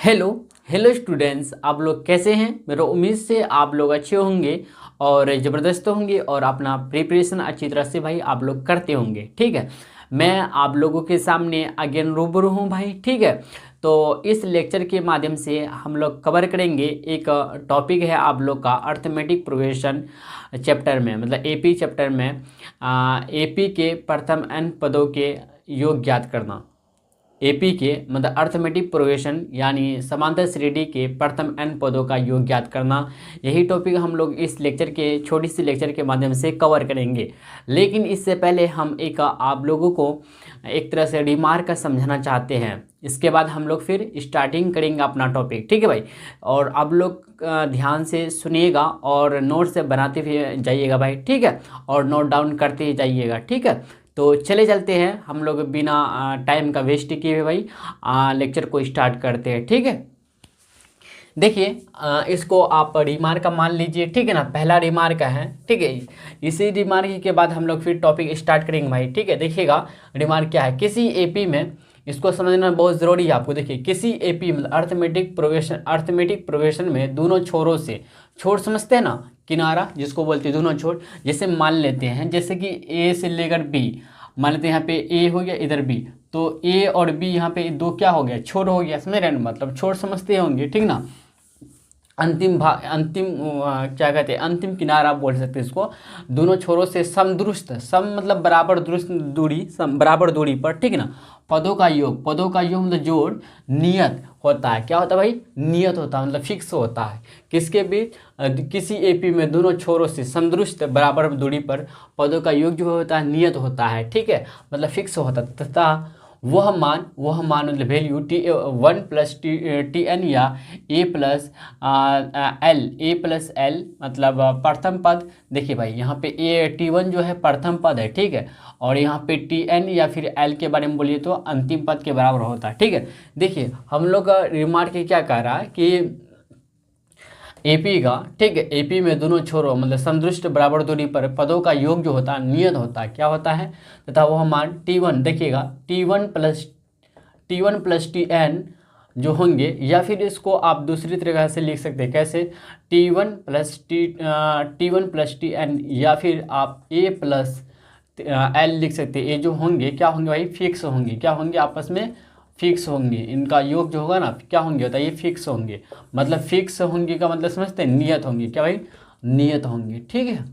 Hello hello students, आप लोग कैसे हैं। मेरा उम्मीद से आप लोग अच्छे होंगे और ज़बरदस्त होंगे और अपना प्रिपरेशन अच्छी तरह से भाई आप लोग करते होंगे। ठीक है, मैं आप लोगों के सामने अगेन रूबरू हूँ भाई। ठीक है, तो इस लेक्चर के माध्यम से हम लोग कवर करेंगे एक टॉपिक है आप लोग का अर्थमेटिक प्रोग्रेशन चैप्टर में, मतलब एपी चैप्टर में एपी के प्रथम n पदों के योग ज्ञात करना। एपी के मतलब अर्थमेटिक प्रोग्रेशन यानी समांतर श्रेणी के प्रथम n पदों का योग ज्ञात करना, यही टॉपिक हम लोग इस लेक्चर के छोटी सी लेक्चर के माध्यम से कवर करेंगे। लेकिन इससे पहले हम एक आप लोगों को एक तरह से रिमार्क समझाना चाहते हैं। इसके बाद हम लोग फिर स्टार्टिंग करेंगे अपना टॉपिक। ठीक है भाई, और आप लोग ध्यान से सुनिएगा और नोट से बनाते हुए जाइएगा भाई। ठीक है, और नोट डाउन करते जाइएगा। ठीक है, तो चले चलते हैं हम लोग बिना टाइम का वेस्ट किए हुए भाई लेक्चर को स्टार्ट करते हैं। ठीक है, देखिए इसको आप रिमार्क का मान लीजिए। ठीक है ना, पहला रिमार्क है। ठीक है, इसी रिमार्क के बाद हम लोग फिर टॉपिक स्टार्ट करेंगे भाई। ठीक है, देखिएगा रिमार्क क्या है। किसी एपी में, इसको समझना बहुत ज़रूरी है आपको। देखिए किसी एपी मतलब अर्थमेटिक प्रोग्रेशन में दोनों छोरों से, छोर समझते हैं ना, किनारा जिसको बोलते हैं दोनों छोर। जैसे मान लेते हैं जैसे कि ए से लेकर बी, मान लेते हैं यहाँ पे ए हो गया, इधर बी, तो ए और बी यहाँ पे दो क्या हो गया, छोर हो गया। समझ रहे हैं, मतलब छोर समझते होंगे। ठीक ना, अंतिम भाग, अंतिम क्या कहते हैं, अंतिम किनारा आप बोल सकते हैं इसको। दोनों छोरों से समदुरुस्त, सम मतलब बराबर, दुरुस्त दूरी, बराबर दूरी पर। ठीक है ना, पदों का योग, पदों का योग मतलब जोड़ नियत होता है। क्या होता है भाई, नियत होता है, मतलब फिक्स होता है। किसके बीच, किसी एपी में दोनों छोरों से समदुरुस्त बराबर दूरी पर पदों का योग जो होता है नियत होता है। ठीक है, मतलब फिक्स होता है तथा वह मान मतलब value T1 plus T N या ए प्लस एल मतलब प्रथम पद। देखिए भाई यहाँ पे T1 जो है प्रथम पद है। ठीक है, और यहाँ पे Tn या फिर L के बारे में बोलिए तो अंतिम पद के बराबर होता है। ठीक है, देखिए हम लोग का रिमार्क क्या कह रहा है कि एपी का, ठीक है, एपी में दोनों छोरों मतलब समदृष्ट बराबर दूरी पर पदों का योग जो होता है नियत होता है। क्या होता है, तथा वह मान T1, देखिएगा T1 प्लस Tn जो होंगे, या फिर इसको आप दूसरी तरीके से लिख सकते हैं। कैसे, T1 प्लस Tn या फिर आप A प्लस L लिख सकते हैं। ये जो होंगे क्या होंगे भाई, फिक्स होंगे। क्या होंगे, आपस में फिक्स होंगे। इनका योग जो होगा ना क्या होंगे, होता है ये फिक्स होंगे। मतलब फिक्स होंगे का मतलब समझते हैं, नियत होंगे। क्या भाई, नियत होंगे। ठीक है,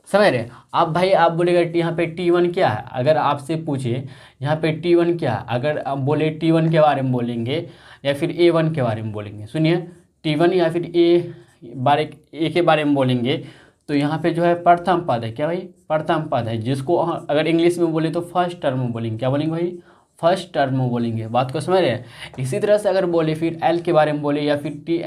समझ रहे। अब भाई आप बोलेगा यहाँ पे T1 क्या है, अगर आपसे पूछे यहाँ पे T1 क्या है, अगर आप बोले T1 के बारे में बोलेंगे या फिर A1 के बारे में बोलेंगे, सुनिए T1 या फिर ए के बारे में बोलेंगे तो यहाँ पे जो है प्रथम पद है। क्या भाई, प्रथम पद है, जिसको अगर इंग्लिश में बोले तो फर्स्ट टर्म में बोलेंगे। क्या बोलेंगे भाई, फर्स्ट टर्म में बोलेंगे। बात को समझ रहे हैं। इसी तरह से अगर बोले फिर एल के बारे में बोले या फिर टी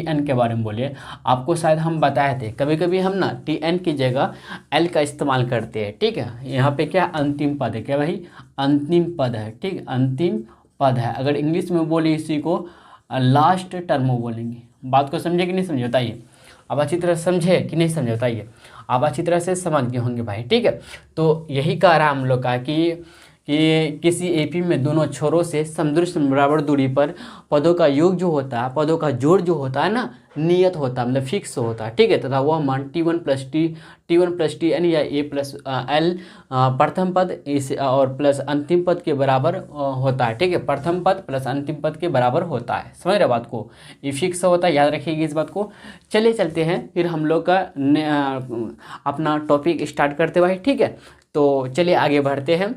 एन के बारे में बोले, आपको शायद हम बताए थे कभी कभी हम ना टी एन की जगह एल का इस्तेमाल करते हैं। ठीक है, यहाँ पे क्या अंतिम पद है। क्या भाई, अंतिम पद है। ठीक, अंतिम पद है। अगर इंग्लिश में बोले इसी को लास्ट टर्म में बोलेंगे। बात को समझे कि नहीं समझे बताइए। आप अच्छी तरह समझे कि नहीं समझे बताइए। आप अच्छी तरह से समझ गए होंगे भाई। ठीक है, तो यही कह रहा हम लोग का कि किसी एपी में दोनों छोरों से समदृष्ट बराबर दूरी पर पदों का योग जो होता है, पदों का जोड़ जो होता है ना, नियत होता है, मतलब फिक्स होता है। ठीक है, तथा वह मान T1 प्लस Tn या A प्लस L प्रथम पद इस और प्लस अंतिम पद के बराबर होता है। ठीक है, प्रथम पद प्लस अंतिम पद के बराबर होता है। समझ रहे बात को, ये फिक्स होता है, याद रखिएगा इस बात को। चलिए चलते हैं फिर हम लोग का अपना टॉपिक स्टार्ट करते भाई। ठीक है, तो चलिए आगे बढ़ते हैं।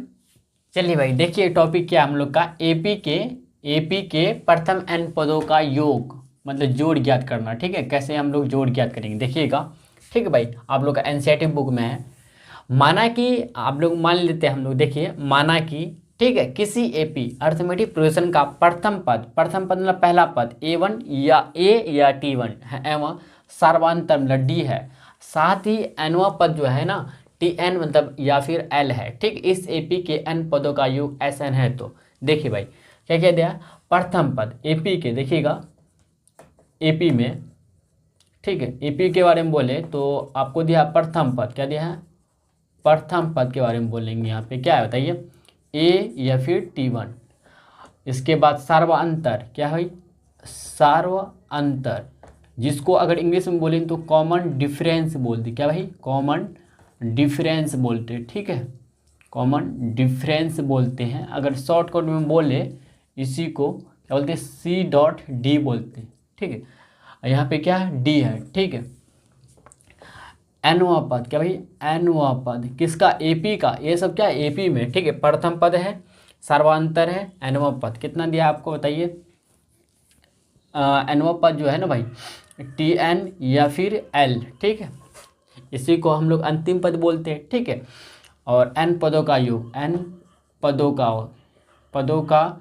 चलिए भाई देखिए टॉपिक क्या हम लोग का, एपी के प्रथम n पदों का योग मतलब जोड़ ज्ञात करना। ठीक है, कैसे हम लोग जोड़ ज्ञात करेंगे देखिएगा। ठीक है भाई, आप लोग का एनसीईआरटी बुक में है। माना कि आप लोग मान लेते हैं हम लोग, देखिए माना कि, ठीक है, किसी एपी अर्थमेटिक प्रोग्रेशन का प्रथम पद मतलब पहला पद A1 या T1 है एवं सर्वांतर मतलब D है, साथ ही nवां पद जो है ना Tn मतलब या फिर L है। ठीक, इस एपी के n पदों का योग Sn है। तो देखिए भाई क्या क्या दिया, प्रथम पद एपी के, देखिएगा एपी में, ठीक है, एपी के बारे में बोले तो आपको दिया प्रथम पद। क्या दिया है, प्रथम पद के बारे में बोलेंगे। यहाँ पे क्या है बताइए, ए या फिर T1। इसके बाद सार्वअंतर, क्या है सार्वअंतर, जिसको अगर इंग्लिश में बोलें तो कॉमन डिफरेंस बोलते, क्या भाई कॉमन डिफरेंस बोलते हैं, ठीक है, कॉमन डिफरेंस बोलते हैं। अगर शॉर्टकट में बोले इसी को क्या बोलते हैं, सी डॉट डी बोलते हैं, ठीक है। यहाँ पे क्या डी है, ठीक है। एनवा पद, क्या भाई एनवा पद किसका, एपी का, ये सब क्या एपी में, ठीक है। प्रथम पद है, सर्वांतर है, एनवा पद कितना दिया आपको बताइए। एनवा पद जो है ना भाई टी एन या फिर एल, ठीक है, इसी को हम लोग अंतिम पद बोलते हैं, ठीक है। और एन पदों का योग, एन पदों का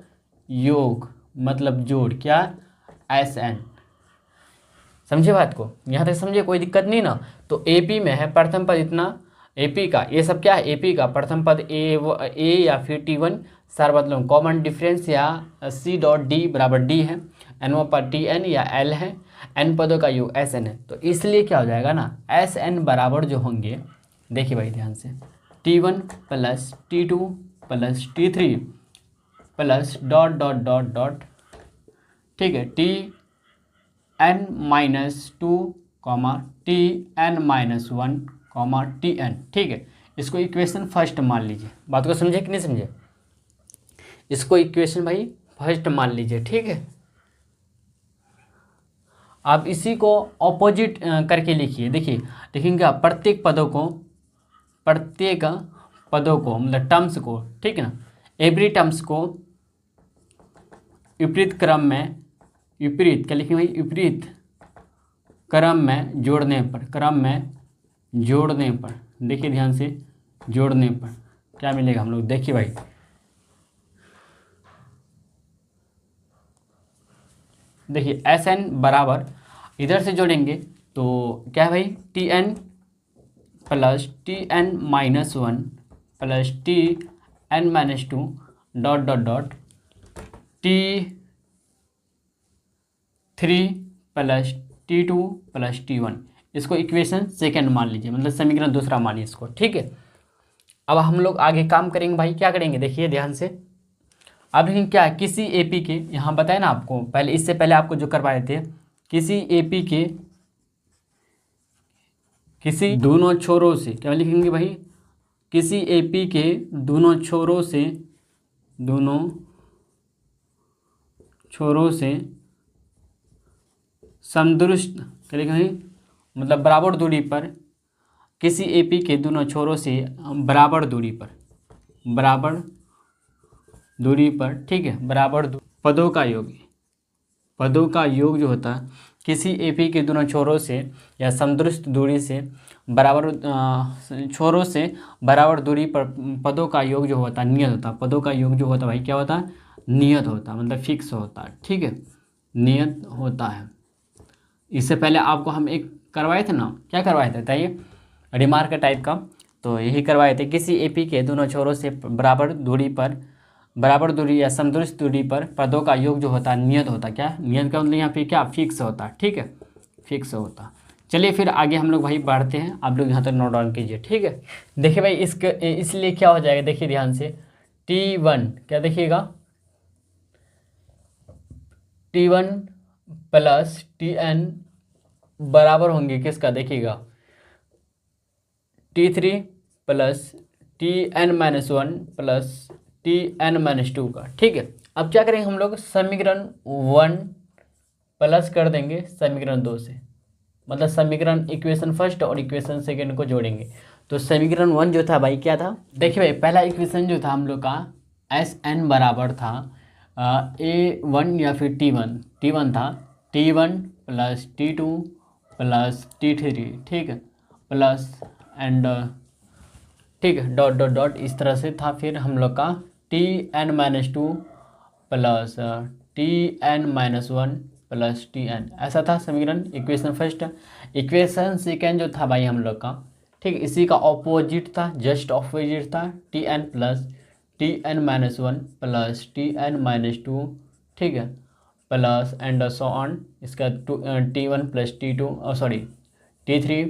योग मतलब जोड़, क्या एस एन, समझे बात को, यहाँ तक समझे, कोई दिक्कत नहीं ना। तो एपी में है प्रथम पद इतना, एपी का ये सब क्या है, एपी का प्रथम पद ए या फिर T1 सर्वतलम कॉमन डिफरेंस या सी डॉट डी बराबर डी है, एनवा पद TN या L है, एन पदों का योग SN है। तो इसलिए क्या हो जाएगा ना, SN बराबर जो होंगे, देखिए भाई ध्यान से, T1 plus T2 plus T3 plus dot dot dot dot, ठीक है, Tn-2 Tn-1 Tn, ठीक है। इसको इक्वेशन फर्स्ट मान लीजिए, बात को समझे कि नहीं समझे, इसको इक्वेशन भाई फर्स्ट मान लीजिए, ठीक है। आप इसी को ऑपोजिट करके लिखिए, देखिए देखेंगे आप प्रत्येक पदों को मतलब टर्म्स को, ठीक है ना, एवरी टर्म्स को विपरीत क्रम में, विपरीत क्या लिखेंगे भाई, विपरीत क्रम में जोड़ने पर, देखिए ध्यान से, जोड़ने पर क्या मिलेगा हम लोग, देखिए भाई, देखिए SN बराबर इधर से जोड़ेंगे तो क्या है भाई, TN plus Tn-1 plus Tn-2 dot dot dot T3 plus T2 plus T1, इसको इक्वेशन सेकंड मान लीजिए, मतलब समीकरण दूसरा मानिए इसको, ठीक है। अब हम लोग आगे काम करेंगे भाई, क्या करेंगे देखिए ध्यान से। अब लेकिन क्या है, किसी एपी के, यहाँ बताया ना आपको पहले, इससे पहले आपको जो करवाए थे, किसी एपी के किसी दोनों छोरों से, क्या लिखेंगे भाई, किसी एपी के दोनों छोरों से समदुरुस्त, क्या लिखेंगे भाई, मतलब बराबर दूरी पर, किसी एपी के दोनों छोरों से बराबर दूरी पर, ठीक है, पदों का योग जो होता है, किसी एपी के दोनों छोरों से या समदुरुस्त दूरी से छोरों से बराबर दूरी पर पदों का योग जो होता है नियत होता है, पदों का योग जो होता है भाई क्या होता है, नियत होता है, मतलब फिक्स होता है, ठीक है, नियत होता है। इससे पहले आपको हम एक करवाए थे ना, क्या करवाए थे बताइए, रिमार्क टाइप का, तो यही करवाए थे, किसी एपी के दोनों छोरों से बराबर दूरी या समदुरुस्त दूरी पर पदों का योग जो होता है नियत होता है, क्या नियत का मतलब यहाँ पे क्या फिक्स होता है, ठीक है, फिक्स होता। चलिए फिर आगे हम लोग भाई बढ़ते हैं, आप लोग यहाँ तक नोट डाउन कीजिए, ठीक है। देखिए भाई इसलिए क्या हो जाएगा, देखिए ध्यान से, T1 क्या देखिएगा, T1 प्लस Tn बराबर होंगे किसका, देखिएगा T3 plus Tn-1 plus Tn-2 का, ठीक है। अब क्या करेंगे हम लोग, समीकरण 1 प्लस कर देंगे समीकरण 2 से, मतलब समीकरण इक्वेशन फर्स्ट और इक्वेशन सेकंड को जोड़ेंगे। तो समीकरण 1 जो था भाई क्या था, देखिए भाई पहला इक्वेशन जो था हम लोग का SN बराबर था A1 या फिर T1 था, T1 plus T2 plus T3, ठीक है, प्लस एंड ठीक है डॉट डॉट डॉट, इस तरह से था। फिर हम लोग का Tn-2 plus Tn-1 plus Tn, ऐसा था समीकरण इक्वेशन फर्स्ट। इक्वेशन सेकेंड जो था भाई हम लोग का, ठीक, इसी का ऑपोजिट था, जस्ट ऑपोजिट था, Tn plus Tn-1 plus Tn-2, ठीक है, प्लस एंड सो ऑन, इसका T1 plus T3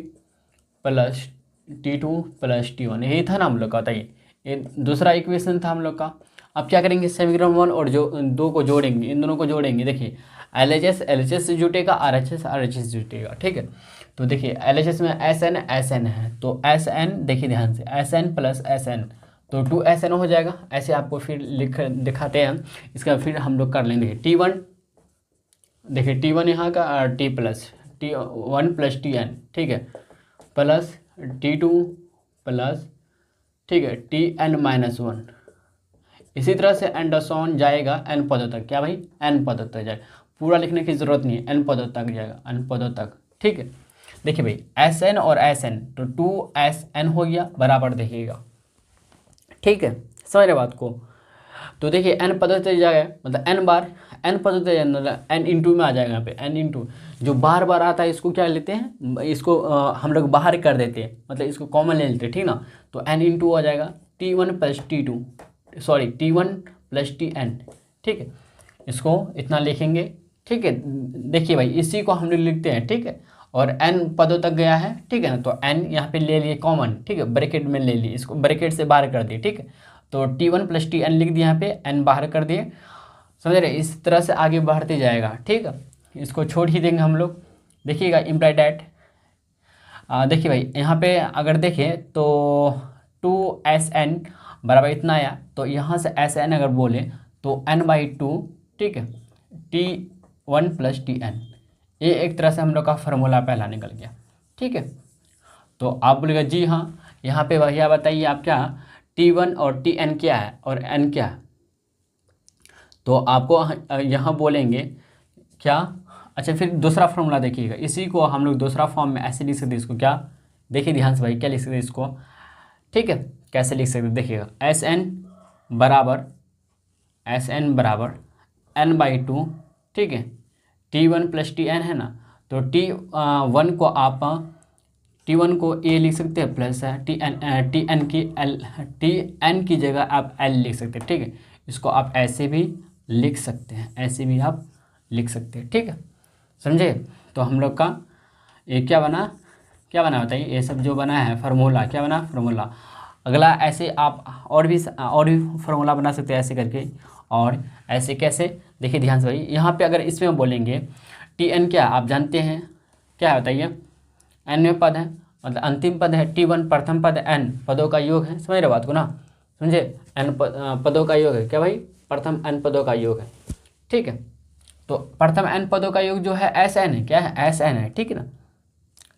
plus T2 plus T1, यही था ना हम लोग का, बताइए, ये दूसरा इक्वेशन था हम लोग का। अब क्या करेंगे, समीकरण 1 और जो 2 को जोड़ेंगे, इन दोनों को जोड़ेंगे। देखिए LHS से जुटेगा, RHS से जुटेगा, ठीक है। तो देखिए LHS में SN है, तो SN देखिए ध्यान से, SN प्लस SN तो 2SN हो जाएगा। ऐसे आपको फिर लिख दिखाते हैं, इसका फिर हम लोग कर लेंगे। T1 देखिए T1 यहाँ का T plus T1 plus TN, ठीक है, प्लस T2 प्लस, ठीक है, TN-1। इसी तरह से एन डसॉन जाएगा एन पदों तक। क्या भाई, एन पदों तक जाएगा, पूरा लिखने की जरूरत नहीं है, एन पदों तक जाएगा, एन पदों तक, ठीक है। देखिए भाई SN और SN तो 2SN हो गया बराबर, देखिएगा, ठीक है, समझ रहे बात को। तो देखिए एन पदों तक जाएगा, मतलब एन बार, एन पदों तक मतलब एन इंटू में आ जाएगा यहाँ पे, एन इंटू जो बार बार आता है इसको क्या लेते हैं, इसको हम लोग बाहर कर देते हैं, मतलब इसको कॉमन ले लेते हैं, ठीक ना। तो एन इंटू आ जाएगा T1 plus T2, sorry T1 plus TN, ठीक है, इसको इतना लिखेंगे, ठीक है। देखिए भाई इसी को हम लोग लिखते हैं, ठीक है, और n पदों तक गया है, ठीक है ना, तो n यहाँ पे ले लिए कॉमन, ठीक है, ब्रैकेट में ले लिए, इसको ब्रैकेट से बाहर कर दिए, ठीक है। तो T1 प्लस TN लिख दिया, यहाँ पे n बाहर कर दिए, समझ रहे, इस तरह से आगे बढ़ते जाएगा, ठीक है। इसको छोड़ ही देंगे हम लोग। देखिएगा इम्प्लाई डैट, देखिए भाई यहाँ पे अगर देखें तो 2SN बराबर इतना आया, तो यहाँ से SN अगर बोले तो n/2, ठीक है, T1 प्लस TN, ये एक तरह से हम लोग का फार्मूला पहला निकल गया, ठीक है। तो आप बोलेगा जी हाँ, यहाँ पे भैया बताइए आप क्या T1 और TN क्या है और N क्या है, तो आपको यहाँ बोलेंगे क्या, अच्छा फिर दूसरा फार्मूला देखिएगा, इसी को हम लोग दूसरा फॉर्म में ऐसे लिख सकते हैं, इसको क्या, देखिए ध्यान से भाई क्या लिख सकते हैं इसको, ठीक है, कैसे लिख सकते हैं, देखिएगा SN बराबर n/2, ठीक है, T1 प्लस TN है ना, तो T1 को आप T1 को A लिख सकते हैं प्लस TN की जगह आप L लिख सकते हैं, ठीक है। इसको आप ऐसे भी लिख सकते हैं, ऐसे भी आप लिख सकते हैं, ठीक है, समझे। तो हम लोग का ये क्या बना बताइए, ये सब जो बना है फार्मूला, क्या बना फार्मूला। अगला ऐसे आप और भी फार्मूला बना सकते हैं ऐसे करके, और ऐसे कैसे, देखिए ध्यान से भाई, यहाँ पे अगर इसमें बोलेंगे TN क्या आप जानते हैं क्या है बताइए, n पद है, मतलब अंतिम पद है, T1 प्रथम पद है, n पदों का योग है, समझ रहे बात को ना, समझे, n पदों का योग है, क्या भाई, प्रथम n पदों का योग है, ठीक है। तो प्रथम n पदों का योग जो है SN है, क्या है, SN है, ठीक है ना।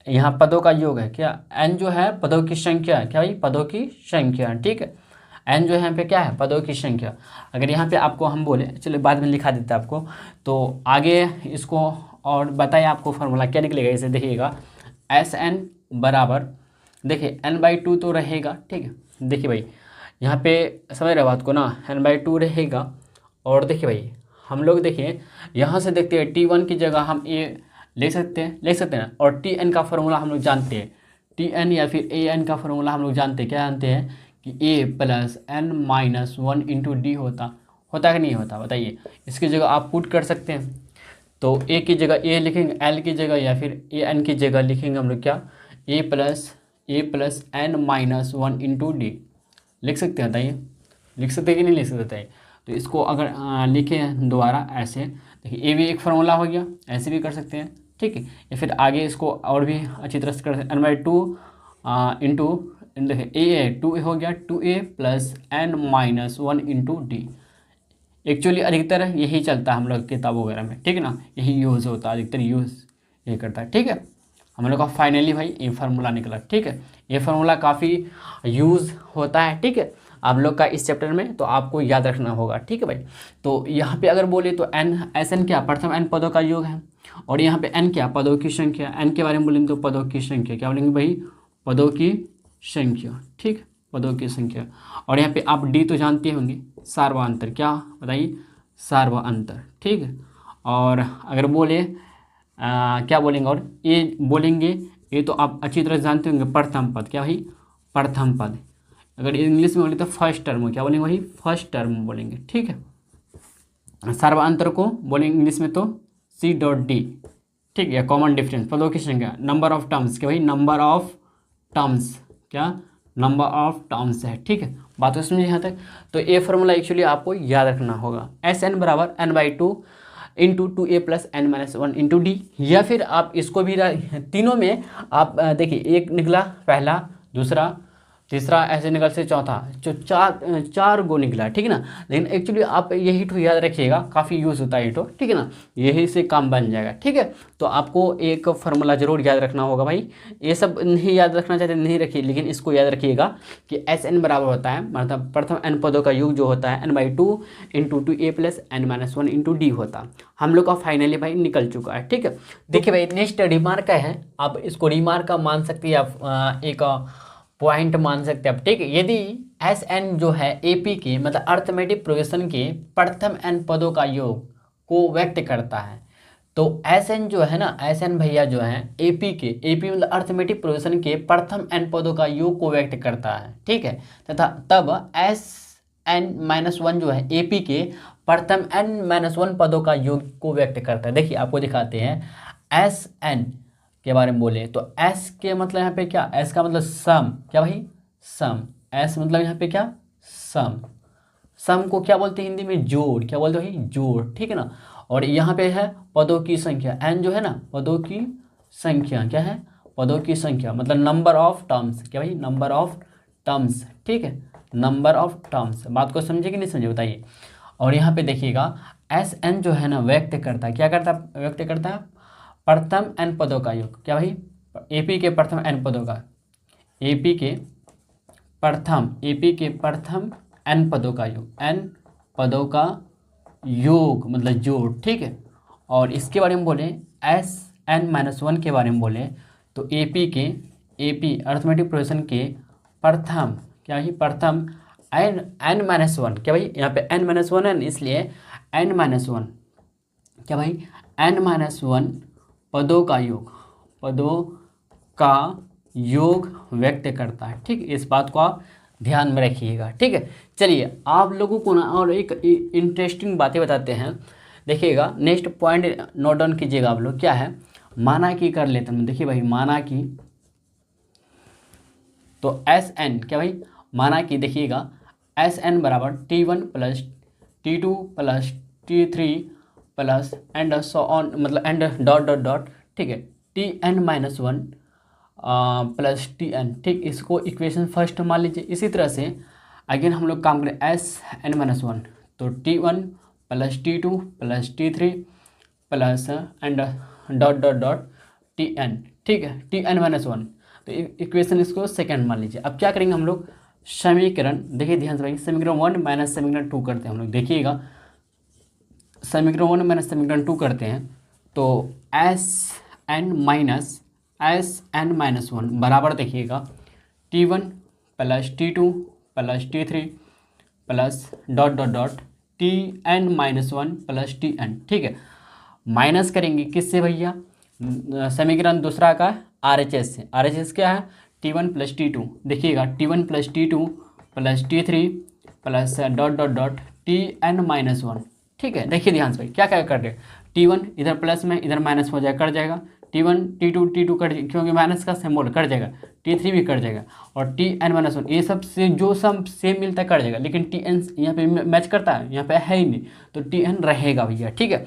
यहाँ पदों का योग है, क्या n जो है पदों की संख्या है, क्या भाई, पदों की संख्या, ठीक है। n जो है यहाँ पे क्या है, पदों की संख्या। अगर यहाँ पे आपको हम बोले, चलिए बाद में लिखा देते हैं आपको, तो आगे इसको और बताइए आपको फार्मूला क्या निकलेगा, इसे देखिएगा SN बराबर, देखिए n/2 तो रहेगा, ठीक है। देखिए भाई यहाँ पे समझ रहे बात को ना, n/2 रहेगा, और देखिए भाई हम लोग देखिए यहाँ से देखते हैं T1 की जगह हम A ले सकते हैं ना, और TN का फार्मूला हम लोग जानते हैं, TN या फिर AN का फार्मूला हम लोग जानते हैं, क्या जानते हैं कि A plus n-1 into D होता कि नहीं होता, बताइए। इसकी जगह आप पुट कर सकते हैं, तो A की जगह A लिखेंगे, L की जगह या फिर AN की जगह लिखेंगे हम लोग क्या, A plus n-1 into D लिख सकते हैं, बताइए, लिख सकते हैं कि नहीं लिख सकते बताइए। तो इसको अगर लिखें दोबारा ऐसे, देखिए A भी एक फार्मूला हो गया, ऐसे भी कर सकते हैं, ठीक है। या फिर आगे इसको और भी अच्छी तरह से कर सकते हैं, n/2 इंटू, देखिए A 2A हो गया, 2A plus n-1 into D। Actually अधिकतर यही चलता है हम लोग किताब वगैरह में, ठीक है ना, यही यूज़ होता है, अधिकतर यूज़ ये करता है, ठीक है। हम लोग का फाइनली भाई ये फार्मूला निकला, ठीक है। ये फार्मूला काफ़ी यूज़ होता है, ठीक है, आप लोग का इस चैप्टर में, तो आपको याद रखना होगा, ठीक है भाई। तो यहाँ पे अगर बोले तो SN क्या, प्रथम n पदों का योग है, और यहाँ पे n क्या, पदों की संख्या, n के बारे में बोलेंगे तो पदों की संख्या, क्या बोलेंगे भाई, पदों की संख्या, ठीक, पदों की संख्या। और यहाँ पे आप D तो जानते होंगे, सार्वअंतर, क्या बताइए, सार्वअंतर, ठीक है। और अगर बोले क्या बोलेंगे, और ये बोलेंगे, ये तो आप अच्छी तरह जानते होंगे, प्रथम पद, क्या भाई, प्रथम पद। अगर इंग्लिश में बोले तो फर्स्ट टर्म, क्या बोलेंगे भाई, फर्स्ट टर्म बोलेंगे, ठीक है। सार्वअंतर को बोलेंगे इंग्लिश में तो C.D, ठीक है। कॉमन डिफरेंस, पदों की संख्या, नंबर ऑफ टर्म्स, क्या भाई, नंबर ऑफ टर्म्स, क्या, नंबर ऑफ टर्म्स है, ठीक है। बात को समझिए यहाँ तक। तो ये फार्मूला एक्चुअली आपको याद रखना होगा, एस एन बराबर n/2 into 2a plus n-1 into D. या फिर आप इसको भी तीनों में आप देखिए, एक निकला पहला, दूसरा, तीसरा, ऐसे निकल से चौथा, जो चार गो निकला, ठीक है ना। लेकिन एक्चुअली आप यही तो याद रखिएगा, काफ़ी यूज़ होता है ये तो, ठीक है ना, यही से काम बन जाएगा, ठीक है। तो आपको एक फार्मूला जरूर याद रखना होगा भाई। ये सब नहीं याद रखना चाहते नहीं रखिए, लेकिन इसको याद रखिएगा कि एस एन बराबर होता है, मतलब प्रथम एन पदों का योग जो होता है n/2 into 2a plus n-1 into D होता। हम लोग का फाइनली भाई निकल चुका है, ठीक है। देखिए भाई नेक्स्ट रिमार्क है, आप इसको रिमार्क का मान सकते हैं, आप एक पॉइंट मान सकते हैं आप, ठीक है। यदि एस एन जो है एपी के मतलब अर्थमेटिक प्रोग्रेशन के प्रथम एन पदों का योग को व्यक्त करता है, तो एस एन जो है ना, एस एन भैया जो है एपी के, एपी मतलब अर्थमेटिक प्रोग्रेशन के प्रथम एन पदों का योग को व्यक्त करता है, ठीक है। तथा तब एस n-1 जो है एपी के प्रथम n-1 पदों का योग को व्यक्त करता है। देखिए आपको दिखाते हैं, एस एन के बारे में बोले तो एस के मतलब यहाँ पे क्या, एस का मतलब सम, क्या भाई, सम। एस मतलब यहाँ पे क्या, सम। सम को क्या बोलते हैं हिंदी में, जोड़, क्या बोलते हैं भाई, जोड़, ठीक है ना। और यहाँ पे है पदों की संख्या, एन जो है ना पदों की संख्या, क्या है, पदों की संख्या मतलब नंबर ऑफ टर्म्स, क्या भाई, नंबर ऑफ टर्म्स, ठीक है, नंबर ऑफ टर्म्स। बात को समझे कि नहीं समझे बताइए। और यहाँ पे देखिएगा एस एन जो है ना व्यक्त करता है, क्या करता है, व्यक्त करता है प्रथम एन पदों का योग, क्या भाई, एपी के प्रथम एन पदों का, एपी के प्रथम एन पदों का योग, एन पदों का योग मतलब जोड़, ठीक है। और इसके बारे में बोले एस n-1 के बारे में बोले तो एपी अर्थमेटिक प्रोग्रेशन के प्रथम, क्या भाई, प्रथम n-1, क्या भाई, यहाँ पे n-1 है इसलिए n-1, क्या भाई, n-1 पदों का योग व्यक्त करता है, ठीक। इस बात को आप ध्यान में रखिएगा, ठीक है। चलिए आप लोगों को ना और एक इंटरेस्टिंग बातें बताते हैं, देखिएगा। नेक्स्ट पॉइंट नोट डाउन कीजिएगा आप लोग, क्या है, माना कि कर लेते हैं। देखिए भाई माना कि, तो एस एन, क्या भाई, माना कि देखिएगा एस एन बराबर T1 plus T2 plus T3 plus and so on, मतलब एंड डॉट डॉट डॉट, ठीक है, Tn-1 प्लस Tn, ठीक। इसको इक्वेशन फर्स्ट मान लीजिए। इसी तरह से अगेन हम लोग काम करें Sn-1, तो T1 plus T2 plus T3 plus and dot dot dot Tn, ठीक है, Tn-1, तो इक्वेशन इसको सेकंड मान लीजिए। अब क्या करेंगे हम लोग, समीकरण, देखिए ध्यान से भाई, समीकरण 1 माइनस समीकरण 2 करते हैं हम लोग। देखिएगा समीकरण 1 माइनस समीकरण 2 करते हैं तो Sn-1 बराबर देखिएगा T1 plus T2 plus T3 plus dot dot dot Tn-1 plus Tn, ठीक है। माइनस करेंगे किससे भैया, समीकरण दूसरा का RHS से। RHS क्या है, T1 प्लस T2, देखिएगा T1 plus T2 plus T3 plus dot dot dot Tn-1, ठीक है। देखिए ध्यान से भाई क्या क्या कर रहे हैं, T1 इधर प्लस में इधर माइनस हो जाएगा, कट जाएगा, T1 T2 कट, क्योंकि माइनस का सिंबल कट जाएगा, T3 भी कट जाएगा, और Tn-1 ये सब से जो सब सेम मिलता है कट जाएगा, लेकिन Tn यहाँ पे मैच करता है, यहाँ पे है ही नहीं, तो Tn रहेगा भैया, ठीक है।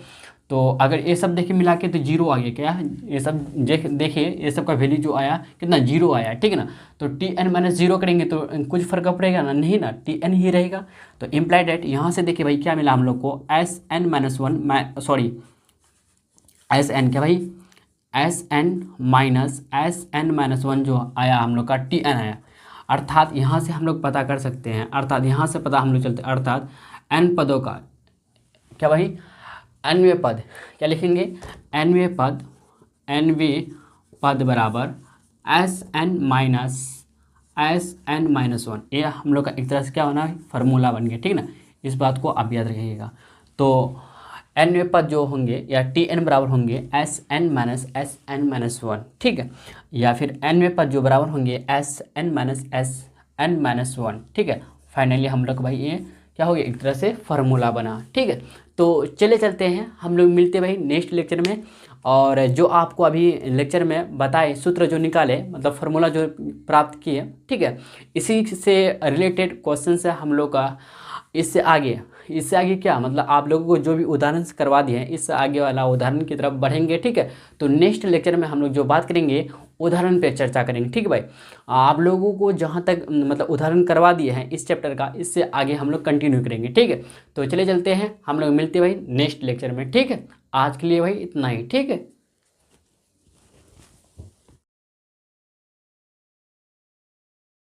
तो अगर ये सब देखिए मिला के तो जीरो आ गया, क्या है, ये सब देखिए ये सब का वैल्यू जो आया कितना, जीरो आया, ठीक है ना। तो Tn-0 करेंगे तो कुछ फर्क पड़ेगा ना, नहीं ना, Tn ही रहेगा। तो इम्प्लाइड डेट यहाँ से देखिए भाई क्या मिला हम लोग को, Sn-1 सॉरी Sn, क्या भाई, Sn-1 जो आया हम लोग का Tn आया, अर्थात यहाँ से हम लोग पता कर सकते हैं, अर्थात यहाँ से पता हम लोग चलते, अर्थात n पदों का, क्या भाई, nवें पद, क्या लिखेंगे, nवें पद बराबर Sn-1, ये हम लोग का एक तरह से क्या होना है, फार्मूला बन गया, ठीक ना। इस बात को आप याद रखिएगा। तो nवें पद जो होंगे या Tn बराबर होंगे Sn-1, ठीक है, या फिर nवें पद जो बराबर होंगे Sn-1, ठीक है। फाइनली हम लोग भाई ये क्या हो गया, एक तरह से फार्मूला बना, ठीक है। तो चले चलते हैं, हम लोग मिलते भाई नेक्स्ट लेक्चर में, और जो आपको अभी लेक्चर में बताए सूत्र जो निकाले मतलब फार्मूला जो प्राप्त किए, ठीक है, इसी से रिलेटेड क्वेश्चन है हम लोग का। इससे आगे क्या मतलब आप लोगों को जो भी उदाहरण से करवा दिए हैं इससे आगे वाला उदाहरण की तरफ बढ़ेंगे, ठीक है। तो नेक्स्ट लेक्चर में हम लोग जो बात करेंगे उदाहरण पे चर्चा करेंगे, ठीक है भाई। आप लोगों को जहाँ तक मतलब उदाहरण करवा दिए हैं इस चैप्टर का, इससे आगे हम लोग कंटिन्यू करेंगे, ठीक है। तो चले चलते हैं, हम लोग मिलते हैं भाई नेक्स्ट लेक्चर में, ठीक है। आज के लिए भाई इतना ही, ठीक है।